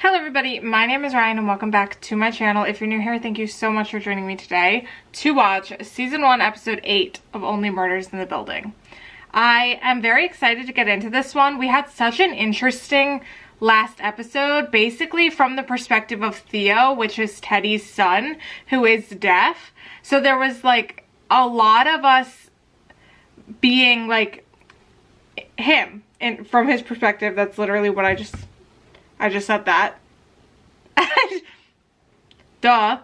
Hello everybody, my name is Ryan and welcome back to my channel. If you're new here, thank you so much for joining me today to watch Season 1, Episode 8 of Only Murders in the Building. I am very excited to get into this one. We had such an interesting last episode, basically from the perspective of Theo, which is Teddy's son, who is deaf. So there was like a lot of us being like him, and from his perspective. That's literally what I just said that. Duh.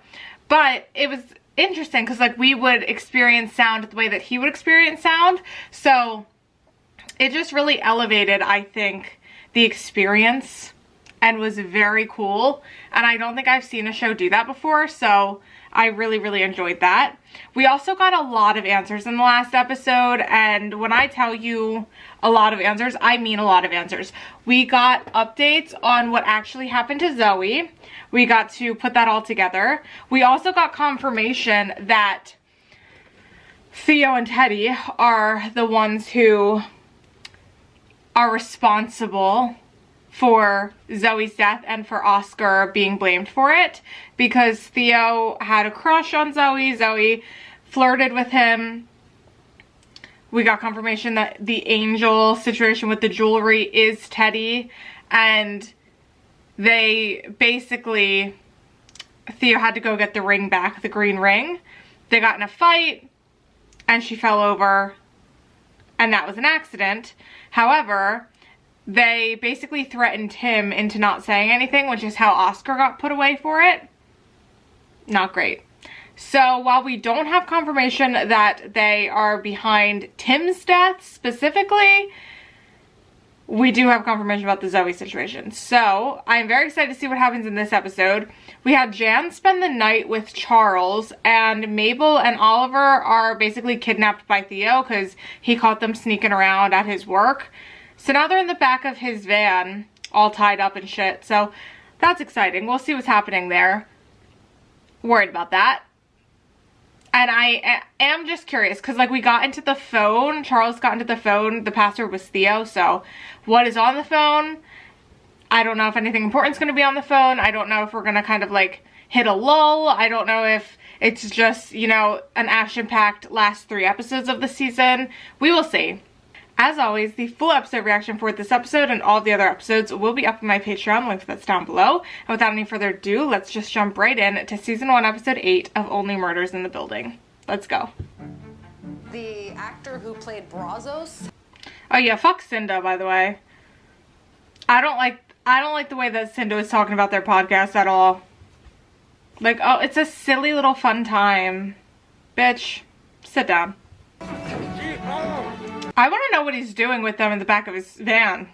But it was interesting because like we would experience sound the way that he would experience sound. So it just really elevated, I think, the experience and was very cool. And I don't think I've seen a show do that before. So I really enjoyed that. We also got a lot of answers in the last episode, and when I tell you a lot of answers, I mean a lot of answers. We got updates on what actually happened to Zoe. We got to put that all together. We also got confirmation that Theo and Teddy are the ones who are responsible for Zoe's death and for Oscar being blamed for it, because Theo had a crush on Zoe. Zoe flirted with him. We got confirmation that the angel situation with the jewelry is Teddy, and they basically, Theo had to go get the ring back, the green ring. They got in a fight and she fell over and that was an accident. However, they basically threatened him into not saying anything, which is how Oscar got put away for it. Not great. So while we don't have confirmation that they are behind Tim's death specifically, we do have confirmation about the Zoe situation. So I'm very excited to see what happens in this episode. We had Jan spend the night with Charles, and Mabel and Oliver are basically kidnapped by Theo because he caught them sneaking around at his work. So now they're in the back of his van, all tied up and shit. So that's exciting. We'll see what's happening there. Worried about that. And I am just curious, because like we got into the phone, Charles got into the phone, the password was Theo, so what is on the phone? I don't know if anything important is going to be on the phone. I don't know if we're going to kind of like hit a lull. I don't know if it's just, you know, an action-packed last 3 episodes of the season. We will see. As always, the full episode reaction for this episode and all the other episodes will be up on my Patreon, link that's down below. And without any further ado, let's just jump right in to Season 1, Episode 8 of Only Murders in the Building. Let's go. The actor who played Brazos. Oh yeah, fuck Cinda, by the way. I don't like the way that Cinda is talking about their podcast at all. Like, oh, it's a silly little fun time. Bitch, sit down. I want to know what he's doing with them in the back of his van.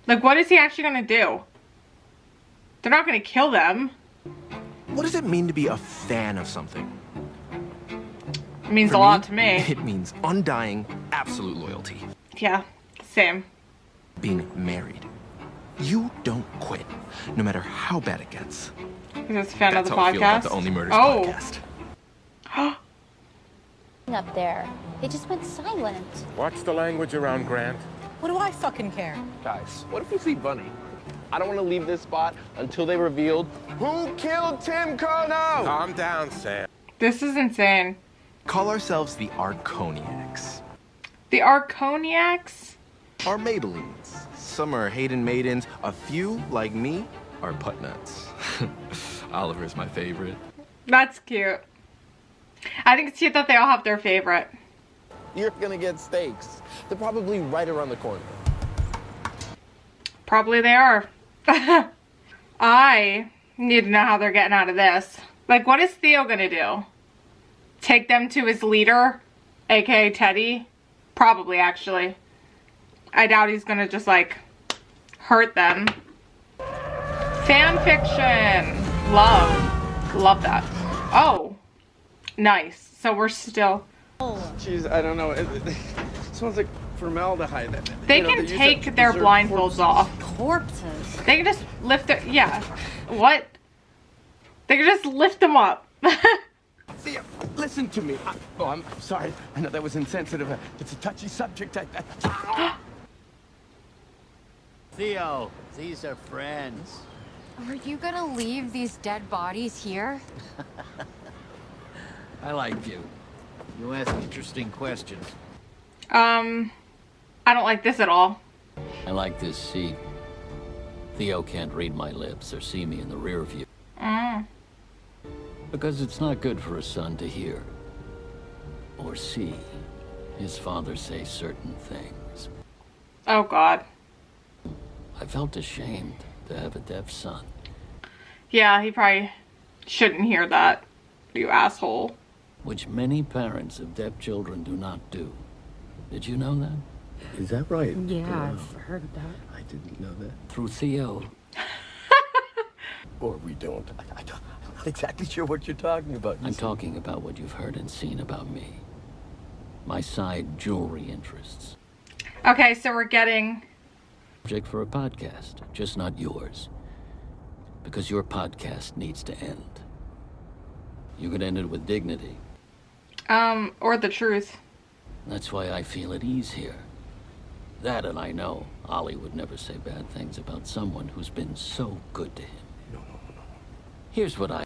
Like, what is he actually going to do? They're not going to kill them. What does it mean to be a fan of something? It means a lot to me. It means undying, absolute loyalty. Yeah, same. Being married. You don't quit, no matter how bad it gets. He's just a fan of the That's how I feel about podcast. the Only Murders podcast. Up there. They just went silent. Watch the language around Grant. What do I fucking care? Guys, what if we see Bunny? I don't want to leave this spot until they revealed who killed Tim Kono! Calm down, Sam. This is insane. Call ourselves the Arconiacs. The Arconiacs? Our Maybellines. Some are Hayden Maidens. A few, like me, are Putnuts. Oliver's my favorite. That's cute. I think it's cute that they all have their favorite. You're gonna get steaks. They're probably right around the corner. Probably they are. I need to know how they're getting out of this. Like, what is Theo gonna do? Take them to his leader, aka Teddy? Probably, actually. I doubt he's gonna just, like, hurt them. Fan fiction. Love that. Oh. Nice. So we're still... Jeez, I don't know. It smells like formaldehyde. They can take their blindfolds off. Corpses. They can just lift their... Yeah. What? They can just lift them up. Theo, listen to me. I'm sorry. I know that was insensitive. It's a touchy subject. Theo, these are friends. Are you gonna leave these dead bodies here? I like you. You ask interesting questions. I don't like this at all. I like this seat. Theo can't read my lips or see me in the rear view. Because it's not good for a son to hear or see his father say certain things. Oh, God. I felt ashamed to have a deaf son. Yeah, he probably shouldn't hear that, you asshole. Which many parents of deaf children do not do. Did you know that? Is that right? Yeah, I've heard that. I didn't know that. Through Theo. Or we don't. I'm not exactly sure what you're talking about. I'm talking about what you've heard and seen about me. My side jewelry interests. Okay, so we're getting... Subject for a podcast, just not yours. Because your podcast needs to end. You could end it with dignity. Or the truth. That's why I feel at ease here. That, and I know Ollie would never say bad things about someone who's been so good to him. No. Here's what I...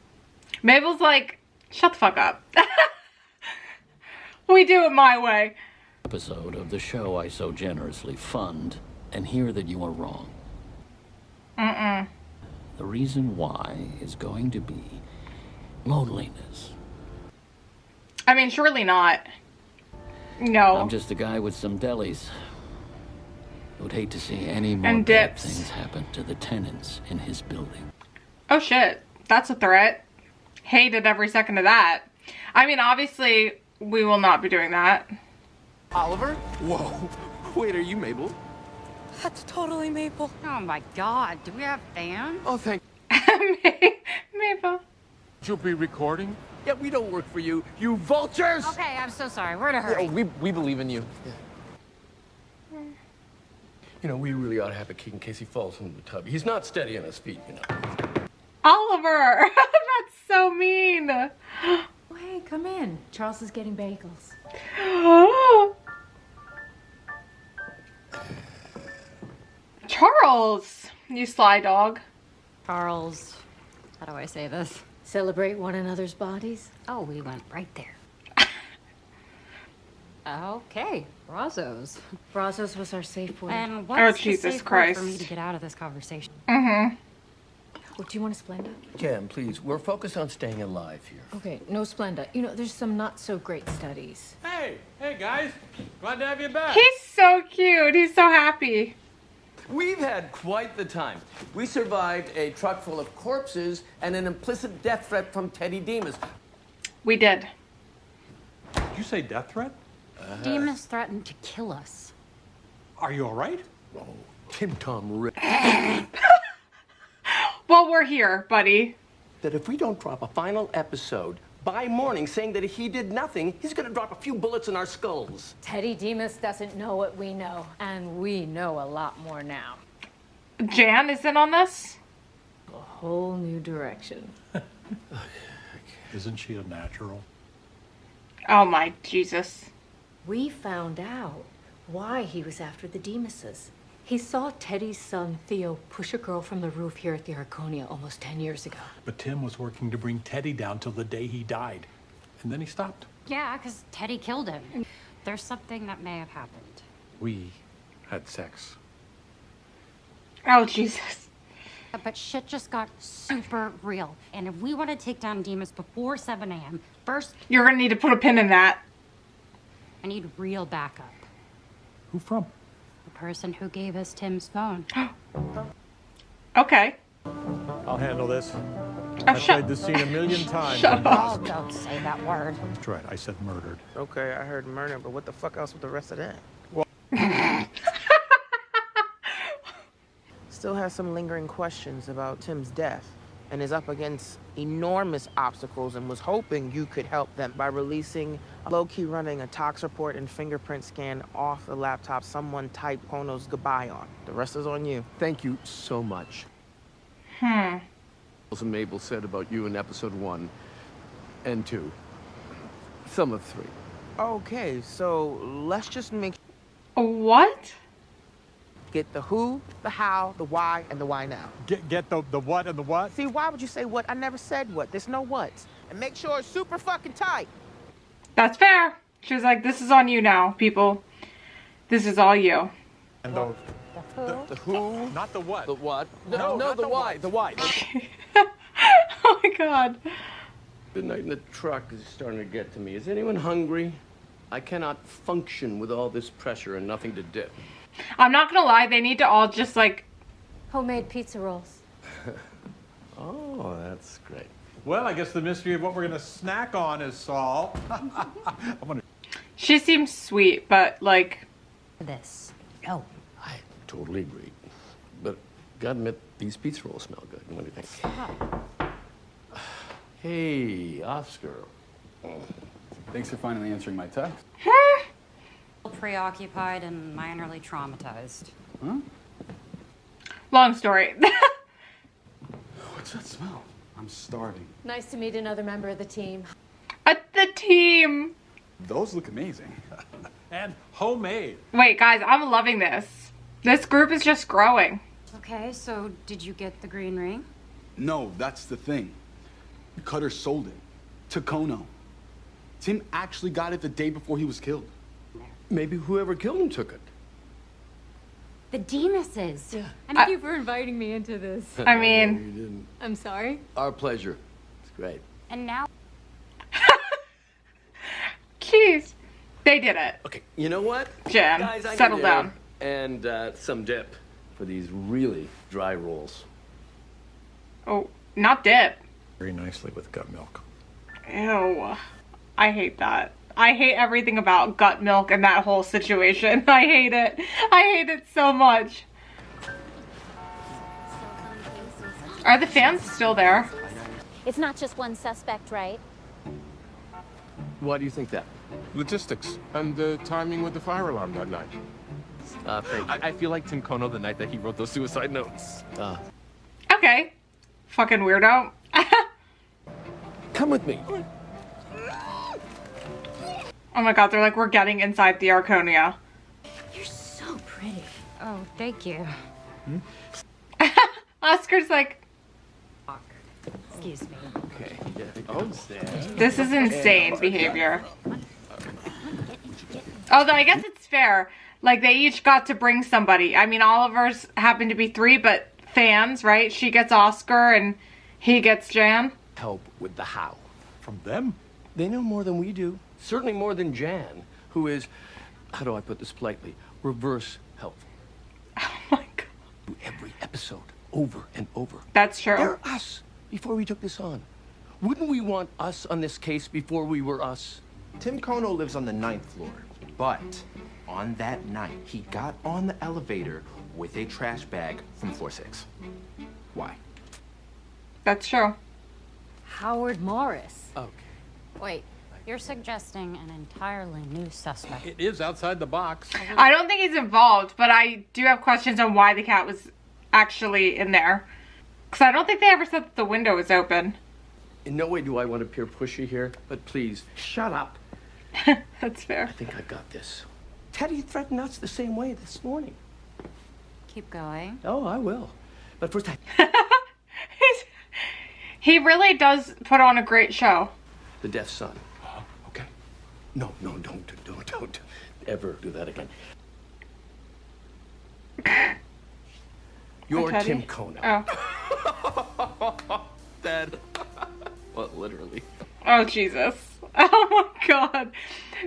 Mabel's like, shut the fuck up. We do it my way. Episode of the show I so generously fund, and hear that you are wrong. The reason why is going to be loneliness. I mean, surely not. No. I'm just a guy with some delis. Would hate to see any more And bad dips. things happen to the tenants in his building. Oh shit, that's a threat. Hated every second of that. I mean, obviously, we will not be doing that. Oliver? Whoa. Wait, are you Mabel? That's totally Maple. Oh my God, do we have fans? Oh, thank Mabel. You'll be recording? Yeah, we don't work for you, you vultures! Okay, I'm so sorry. We're in a hurry. We believe in you. Yeah. You know, we really ought to have a kid in case he falls into the tub. He's not steady on his feet, you know. Oliver! That's so mean. Oh, hey, come in. Charles is getting bagels. Charles, you sly dog. Charles, how do I say this? Celebrate one another's bodies. Oh, we went right there. Okay, Brazos. Brazos was our safe word. And Oh, what's the Jesus safe word Christ. for me to get out of this conversation? What do you want a Splenda? Jan, please, we're focused on staying alive here. Okay, no Splenda. You know, there's some not so great studies. Hey guys. Glad to have you back. He's so cute. He's so happy. We've had quite the time. We survived a truck full of corpses and an implicit death threat from Teddy Demas. We did. Did you say death threat? Demas threatened to kill us. Are you all right? Oh, Tim Tom Rick. Well, we're here, buddy. That if we don't drop a final episode by morning saying that he did nothing, he's gonna drop a few bullets in our skulls. Teddy Demas doesn't know what we know, and we know a lot more now. Jan is in on this? A whole new direction. Isn't she a natural? Oh my Jesus. We found out why he was after the Demases. He saw Teddy's son, Theo, push a girl from the roof here at the Arconia almost 10 years ago. But Tim was working to bring Teddy down till the day he died. And then he stopped. Yeah, because Teddy killed him. There's something that may have happened. We had sex. Oh, Jesus. But shit just got super real. And if we want to take down Demas before 7 a.m., first, You're gonna need to put a pin in that. I need real backup. Who from? The person who gave us Tim's phone. Okay. I'll handle this. Oh, I've played this scene a million times. Shut up. Oh, don't say that word. That's right, I said murdered. Okay, I heard murder, but what the fuck else with the rest of that? Still has some lingering questions about Tim's death and is up against enormous obstacles and was hoping you could help them by releasing, low-key running a tox report and fingerprint scan off the laptop someone typed Pono's goodbye on. The rest is on you. Thank you so much. And Mabel said about you in episode 1 and 2. Some of 3. Okay, so let's just make... What? Get the who, the how, the why, and the why now. Get the what and the what? See, why would you say what? I never said what. There's no whats. And make sure it's super fucking tight. That's fair. She was like, this is on you now, people. This is all you. And the who? Not the what. The what? No, No, no, not the the why. what. The why. Oh my god. The night in the truck is starting to get to me. Is anyone hungry? I cannot function with all this pressure and nothing to dip. I'm not gonna lie, they need to all just like... Homemade pizza rolls. Oh, that's great. Well, I guess the mystery of what we're gonna snack on is solved. She seems sweet, but like... This. No. I totally agree. But gotta admit, these pizza rolls smell good. What do you think? Hey, Oscar. Thanks for finally answering my text. Preoccupied and minorly traumatized. Huh? Long story. What's that smell? I'm starving. Nice to meet another member of the team. The team. Those look amazing. And homemade. Wait, guys, I'm loving this. This group is just growing. Okay, so did you get the green ring? No, that's the thing. Cutter sold it to Kono. Tim actually got it the day before he was killed. Maybe whoever killed him took it. The Demuses. Yeah. Thank you for inviting me into this. I No, mean... you didn't. I'm sorry. Our pleasure. It's great. And now... Jeez. They did it. Okay, you know what? Jen, Guys, I settle need down. air and some dip for these really dry rolls. Oh, not dip. Very nicely with gut milk. Ew. I hate that. I hate everything about gut milk and that whole situation. I hate it. I hate it so much. Are the fans still there? It's not just one suspect, right? Why do you think that? Logistics and the timing with the fire alarm that night. Thank you. I feel like Tim Kono the night that he wrote those suicide notes. Okay. Fucking weirdo. Come with me. Oh my god, they're like, we're getting inside the Arconia. You're so pretty. Oh, thank you. Oscar's like, Excuse me. Okay. Yeah, this is insane behavior. Although I guess it's fair. Like, they each got to bring somebody. I mean, Oliver's happened to be 3, but fans, right? She gets Oscar and he gets Jan. Help with the how. From them? They know more than we do. Certainly more than Jan, who is, how do I put this politely, reverse helpful. Oh my god. Every episode, over and over. That's true. They're us before we took this on. Wouldn't we want us on this case before we were us? Tim Kono lives on the 9th floor, but on that night, he got on the elevator with a trash bag from floor 6. Why? That's true. Howard Morris. Okay. Wait, you're suggesting an entirely new suspect. It is outside the box. I don't think he's involved, but I do have questions on why the cat was actually in there. Because I don't think they ever said that the window was open. In no way do I want to appear pushy here, but please, shut up. That's fair. I think I got this. Teddy threatened us the same way this morning. Keep going. Oh, I will. But first, He really does put on a great show. the deaf son. Okay. No, don't ever do that again. You're Teddy? Tim Kono. Oh. Dad. Well, literally. Oh, Jesus. Oh my god.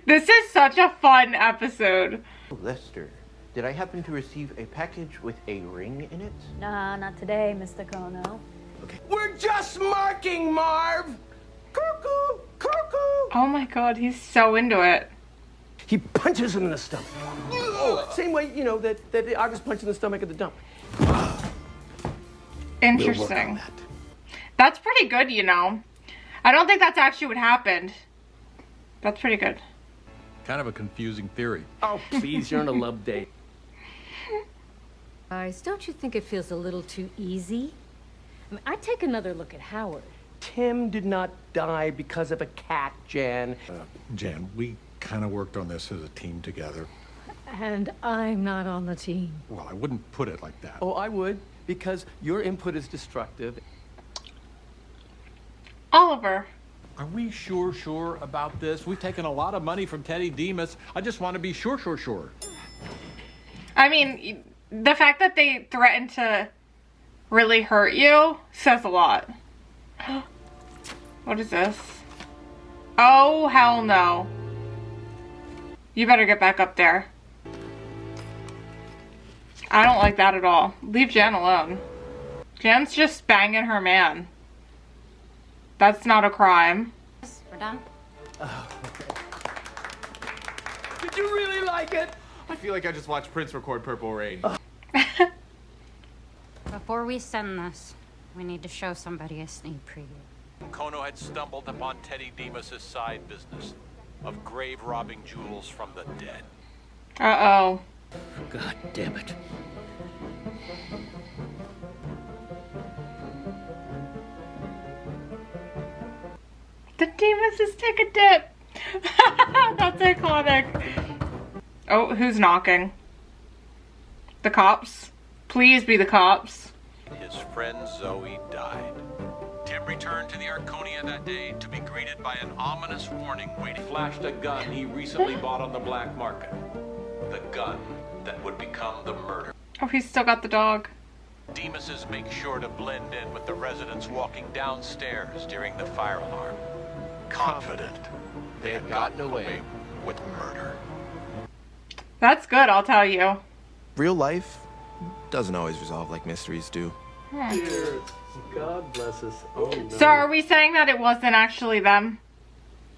This is such a fun episode. Lester, did I happen to receive a package with a ring in it? Nah, not today, Mr. Kono. Okay. We're just marking, Marv! Cuckoo! Cuckoo! Oh my god, he's so into it. He punches him in the stomach. Oh, same way, you know, that August punched in the stomach at the dump. Interesting. We'll work on that. That's pretty good, you know. I don't think that's actually what happened. That's pretty good. Kind of a confusing theory. Oh, please, you're on a love date. Guys, don't you think it feels a little too easy? I mean, I'd take another look at Howard. Tim did not die because of a cat, Jan. Jan, we kind of worked on this as a team together. And I'm not on the team. Well, I wouldn't put it like that. Oh, I would, because your input is destructive. Oliver. Are we sure about this? We've taken a lot of money from Teddy Demas. I just want to be sure. I mean, the fact that they threatened to really hurt you says a lot. What is this? Oh, hell no. You better get back up there. I don't like that at all. Leave Jan alone. Jan's just banging her man. That's not a crime. We're done. Oh, okay. Did you really like it? I feel like I just watched Prince record Purple Rain. Before we send this, we need to show somebody a sneak preview. Kono had stumbled upon Teddy Demas' side business of grave robbing jewels from the dead. Uh-oh. God damn it. The Demas' take a dip. That's iconic. Oh, who's knocking? The cops? Please be the cops. His friend Zoe died. Tim returned to the Arconia that day to be greeted by an ominous warning waiting. Flashed a gun he recently bought on the black market. The gun that would become the murder. Oh, he's still got the dog. Demas's make sure to blend in with the residents walking downstairs during the fire alarm. Confident they had gotten away with murder. That's good, I'll tell you. Real life doesn't always resolve like mysteries do. Dear, God bless us. Oh, no. So are we saying that it wasn't actually them?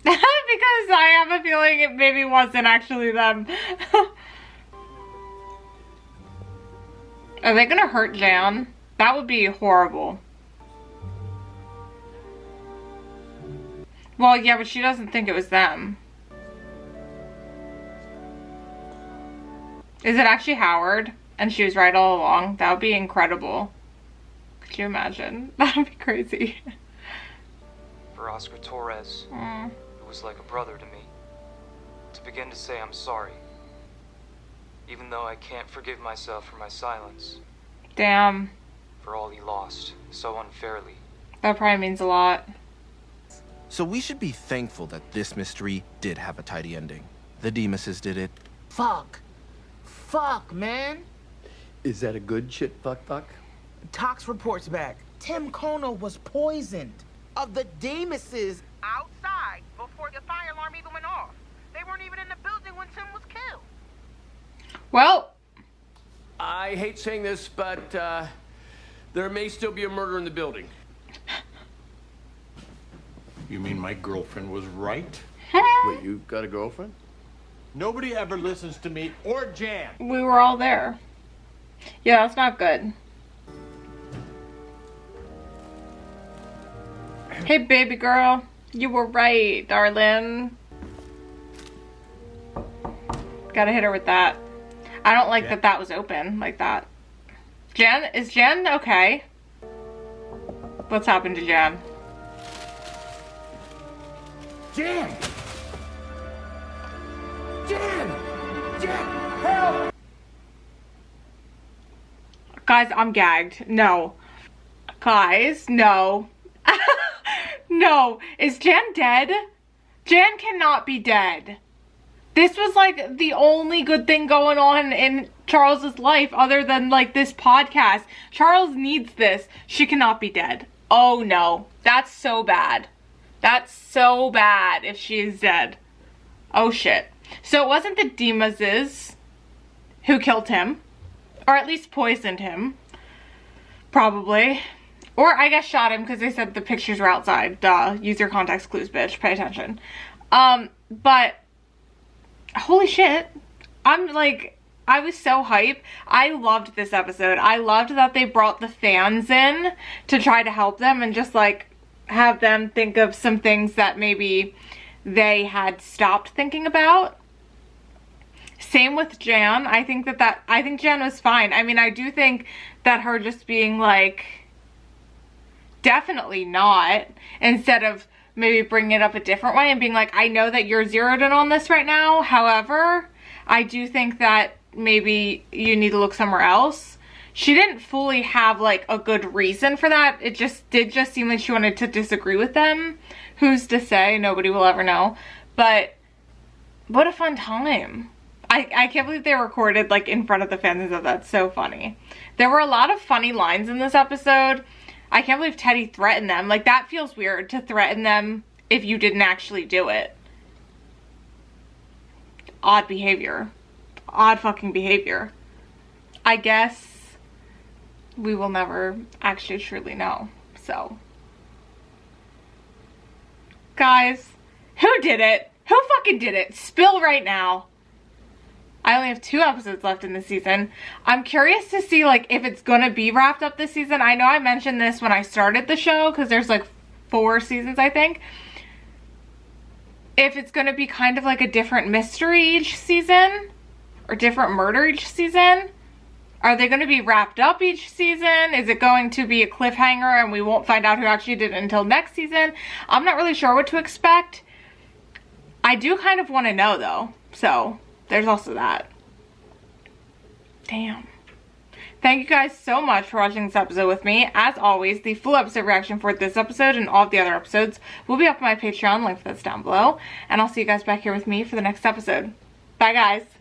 Because I have a feeling it maybe wasn't actually them. Are they gonna hurt Jan? That would be horrible. Well, yeah, but she doesn't think it was them. Is it actually Howard? And she was right all along? That would be incredible. Could you imagine? That would be crazy. For Oscar Torres, it was like a brother to me. To begin to say I'm sorry. Even though I can't forgive myself for my silence. Damn. For all he lost, so unfairly. That probably means a lot. So we should be thankful that this mystery did have a tidy ending. The Demases did it. Fuck, man. Is that a good shit, fuck? Tox reports back. Tim Kono was poisoned. Of the Demases outside before the fire alarm even went off. They weren't even in the building when Tim was killed. Well, I hate saying this, but there may still be a murder in the building. You mean my girlfriend was right? Wait, you got a girlfriend? Nobody ever listens to me or Jan. we were all there. Yeah, that's not good. Hey, baby girl. You were right, darling. Gotta hit her with that. I don't like that that was open like that. Jan? Is Jan okay? What's happened to Jan? Jan! Help! Guys, I'm gagged. No. Guys, no. No. Is Jan dead? Jan cannot be dead. This was like the only good thing going on in Charles's life other than like this podcast. Charles needs this. She cannot be dead. Oh no. That's so bad. That's so bad if she is dead. Oh shit. So it wasn't the Demases who killed him. Or at least poisoned him. Probably. Or I guess shot him because they said the pictures were outside. Duh. Use your context clues, bitch. Pay attention. But holy shit. I'm like, I was so hype. I loved this episode. I loved that they brought the fans in to try to help them and just like have them think of some things that maybe they had stopped thinking about. Same with Jan. I think Jan was fine. I mean, I do think that her just being like, definitely not, instead of maybe bringing it up a different way and being like, I know that you're zeroed in on this right now. However, I do think that maybe you need to look somewhere else. She didn't fully have like a good reason for that. It did just seem like she wanted to disagree with them. Who's to say? Nobody will ever know. But what a fun time. I can't believe they recorded like in front of the fans and stuff. That's so funny. There were a lot of funny lines in this episode. I can't believe Teddy threatened them. Like, that feels weird to threaten them if you didn't actually do it. Odd behavior. Odd fucking behavior. I guess we will never actually truly know. So, guys, who did it? Who fucking did it? Spill right now. I only have 2 episodes left in the season. I'm curious to see like if it's gonna be wrapped up this season. I know I mentioned this when I started the show because there's like 4 seasons, I think. If it's gonna be kind of like a different mystery each season or different murder each season. Are they gonna be wrapped up each season? Is it going to be a cliffhanger and we won't find out who actually did it until next season? I'm not really sure what to expect. I do kind of want to know though, so there's also that. Damn. Thank you guys so much for watching this episode with me. As always, the full episode reaction for this episode and all of the other episodes will be up on my Patreon, link for that's down below. And I'll see you guys back here with me for the next episode. Bye guys.